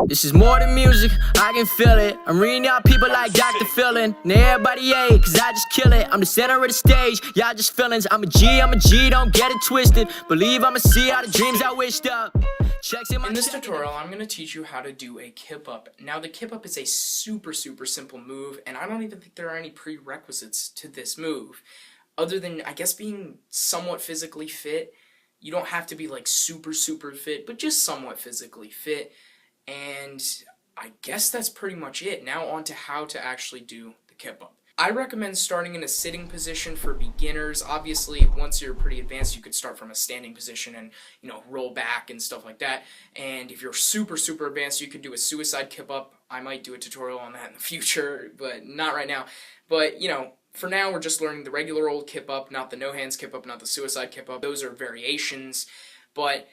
This is more than music, I can feel it. I'm reading y'all people like Dr. Philin. And everybody hate, cause I just kill it. I'm the center of the stage, y'all just feelings. I'm a G, don't get it twisted. Believe I'ma see all the dreams I wished up. In this tutorial, I'm going to teach you how to do a kip up. Now, the kip up is a super simple move, and I don't even think there are any prerequisites to this move. Other than, I guess, being somewhat physically fit. You don't have to be like super fit, but just somewhat physically fit. And I guess that's pretty much it. Now on to how to actually do the kip up. I recommend starting in a sitting position for beginners. Obviously, once you're pretty advanced, you could start from a standing position and, roll back and stuff like that. And if you're super advanced, you could do a suicide kip up. I might do a tutorial on that in the future, but not right now. But, for now, we're just learning the regular old kip up, not the no hands kip up, not the suicide kip up. Those are variations, but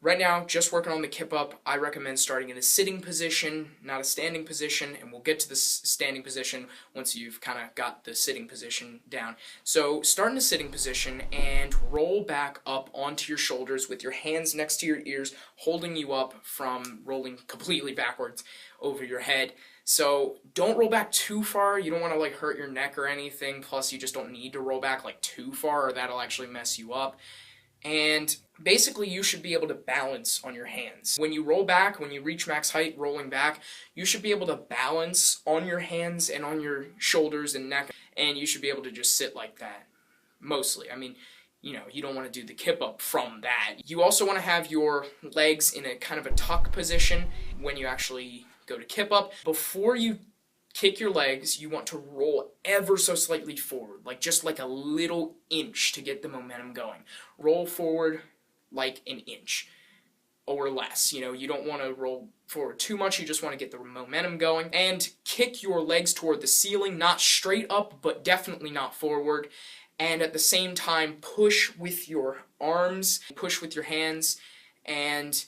right now, just working on the kip up. I recommend starting in a sitting position, not a standing position, and we'll get to the standing position once you've kind of got the sitting position down. So start in a sitting position and roll back up onto your shoulders with your hands next to your ears, holding you up from rolling completely backwards over your head. So don't roll back too far. You don't want to hurt your neck or anything. Plus, you just don't need to roll back too far, or that'll actually mess you up. And basically, you should be able to balance on your hands. When you roll back, when you reach max height rolling back, you should be able to balance on your hands and on your shoulders and neck, and you should be able to just sit like that, mostly. I mean, you don't want to do the kip up from that. You also want to have your legs in a kind of a tuck position when you actually go to kip up. Before you kick your legs, you want to roll ever so slightly forward, just a little inch to get the momentum going. Roll forward like an inch or less. You don't want to roll forward too much, you just want to get the momentum going. And kick your legs toward the ceiling, not straight up, but definitely not forward. And at the same time, push with your arms, push with your hands, and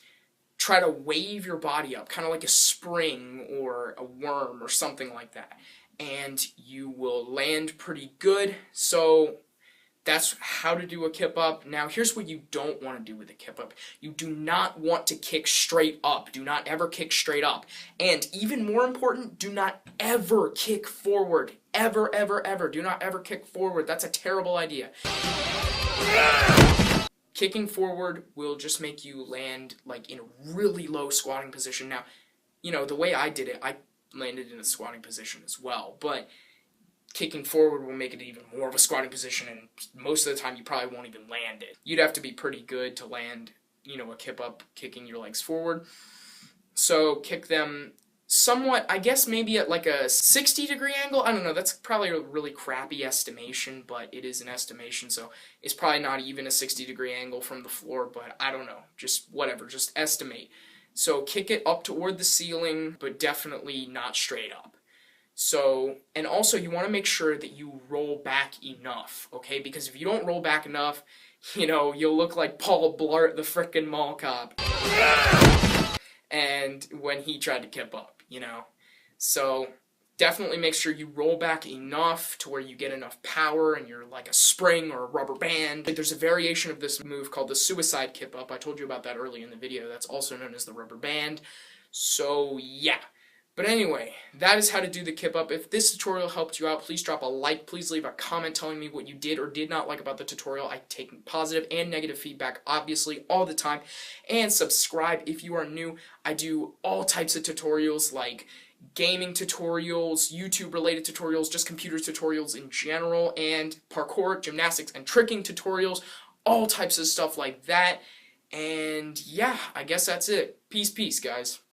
try to wave your body up, kind of like a spring or a worm or something like that. And you will land pretty good. So that's how to do a kip up. Now, here's what you don't want to do with a kip up. You do not want to kick straight up. Do not ever kick straight up. And even more important, do not ever kick forward. Ever. Do not ever kick forward. That's a terrible idea. Kicking forward will just make you land in a really low squatting position. Now, the way I did it, I landed in a squatting position as well, but kicking forward will make it even more of a squatting position, and most of the time you probably won't even land it. You'd have to be pretty good to land, a kip up kicking your legs forward. So kick them somewhat, I guess maybe at a 60-degree angle. I don't know, that's probably a really crappy estimation, but it is an estimation, so it's probably not even a 60-degree angle from the floor, but I don't know, just whatever, just estimate. So kick it up toward the ceiling, but definitely not straight up. So, and also you want to make sure that you roll back enough, okay? Because if you don't roll back enough, you'll look like Paul Blart, the frickin' mall cop. And when he tried to kip up, So definitely make sure you roll back enough to where you get enough power and you're like a spring or a rubber band. There's a variation of this move called the suicide kip up. I told you about that early in the video. That's also known as the rubber band. So yeah. But anyway, that is how to do the kip up. If this tutorial helped you out, please drop a like. Please leave a comment telling me what you did or did not like about the tutorial. I take positive and negative feedback, obviously, all the time. And subscribe if you are new. I do all types of tutorials like gaming tutorials, YouTube-related tutorials, just computer tutorials in general, and parkour, gymnastics, and tricking tutorials, all types of stuff like that. And yeah, I guess that's it. Peace, guys.